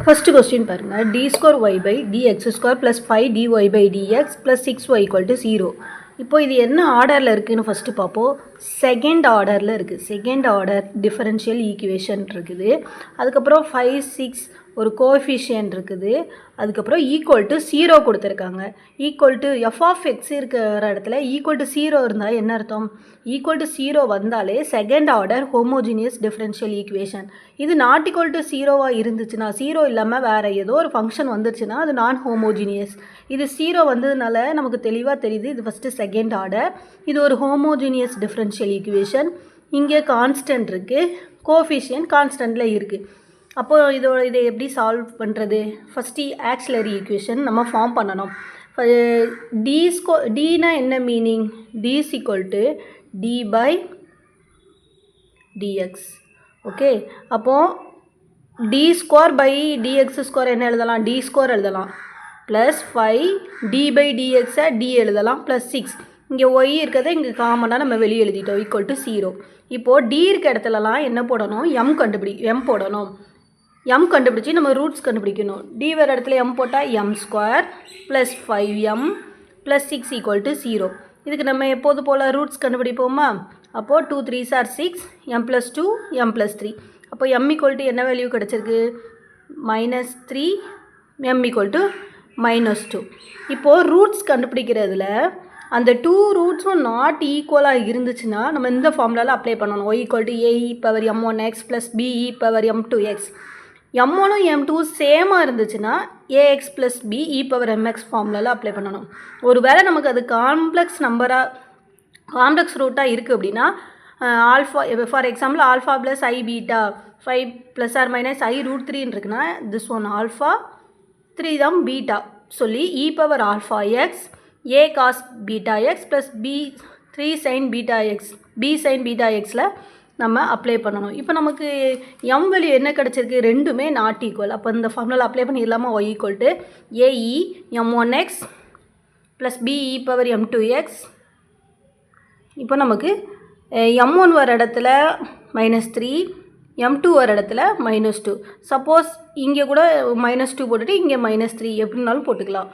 First question பாருங்கள், d square y by dx square plus 5dy by d x plus 6y = 0. இப்போது இது என்ன ஆர்டரில் இருக்குதுன்னு ஃபஸ்ட்டு பார்ப்போம். செகண்ட் ஆர்டரில் இருக்குது. செகண்ட் ஆர்டர் டிஃபரன்ஷியல் ஈக்குவேஷன் இருக்குது. அதுக்கப்புறம் 5, 6 ஒரு கோஎஃபிஷியன்ட் இருக்குது. அதுக்கப்புறம் ஈக்குவல் டு 0 கொடுத்துருக்காங்க. Equal to f of x இருக்கிற இடத்துல ஈக்குவல் டு 0 இருந்தால் என்ன அர்த்தம்? ஈக்குவல் டு 0 வந்தாலே second order homogeneous differential equation. இது நாட் ஈக்குவல் டு 0வாக இருந்துச்சுன்னா, 0 இல்லாமல் வேறு ஏதோ ஒரு ஃபங்க்ஷன் வந்துருச்சுன்னா அது நான் ஹோமோஜீனியஸ். இது 0 வந்ததுனால நமக்கு தெளிவாக தெரியுது இது ஃபஸ்ட்டு செகண்ட் ஆர்டர். இது ஒரு ஹோமோஜீனியஸ் டிஃபரன்ஷியல் ஈக்குவேஷன். இங்கே கான்ஸ்டன்ட் இருக்குது, கோஎஃபிஷியன்ட் கான்ஸ்டன்ட்டில் இருக்குது. அப்போது இதை எப்படி சால்வ் பண்ணுறது? ஃபஸ்ட்டு ஆக்சிலரி ஈக்குவேஷன் நம்ம ஃபார்ம் பண்ணணும். டினா என்ன meaning? D is equal to d by dx. Okay, அப்போது D square by dx square என்ன எழுதலாம்? டி ஸ்கொயர் எழுதலாம். ப்ளஸ் 5 டி பை டிஎக்ஸை டி எழுதலாம். ப்ளஸ் 6 இங்கே ஒய் இருக்கிறத இங்கே காமனாக நம்ம வெளியே எழுதிட்டோம். Equal to 0. இப்போது டி இருக்க இடத்துலலாம் என்ன போடணும்? எம் போடணும். எம் கண்டுபிடிச்சி நம்ம ரூட்ஸ் கண்டுபிடிக்கணும். டி வேறு இடத்துல எம் போட்டால் M square plus 5m plus 6 = 0. இதுக்கு நம்ம எப்போது போல் ரூட்ஸ் கண்டுபிடிப்போமா? அப்போது 2 3s are 6, m + 2 m + 3. அப்போ m = என்ன வேல்யூ கிடச்சிருக்கு? -3, m = -2. இப்போது ரூட்ஸ் கண்டுபிடிக்கிறதுல அந்த 2 ரூட்ஸும் நாட் ஈக்குவலாக இருந்துச்சுன்னா நம்ம இந்த ஃபார்முலாவில் அப்ளை பண்ணணும். y = ae⁻m1x plus be⁻m2x. m1ம் m2ம் சேமாக இருந்துச்சுன்னா ax ப்ளஸ் b e⁻mx ஃபார்முலாவில் அப்ளை பண்ணணும். ஒரு வேளை நமக்கு அது காம்ப்ளெக்ஸ் ரூட்டாக இருக்குது அப்படின்னா alpha, for example alpha plus I beta 5 ± i√3 இருக்குன்னா திஸ் ஒன் ஆல்ஃபா 3 தான் பீட்டா சொல்லி e⁻αx a cos βx plus b 3 sin βx b sin βxல நம்ம அப்ளை பண்ணணும். இப்போ நமக்கு m வேல்யூ என்ன கிடச்சிருக்கு? ரெண்டுமே நாட் ஈக்குவல். அப்போ இந்த ஃபார்முலாவில் அப்ளை பண்ணிடலாமா? y = ae⁻m1x plus be⁻m2x. இப்போ நமக்கு m1 வர இடத்துல -3, m2 வர இடத்துல -2. சப்போஸ் இங்கே கூட -2 போட்டுட்டு இங்கே -3 எப்படினாலும் போட்டுக்கலாம்.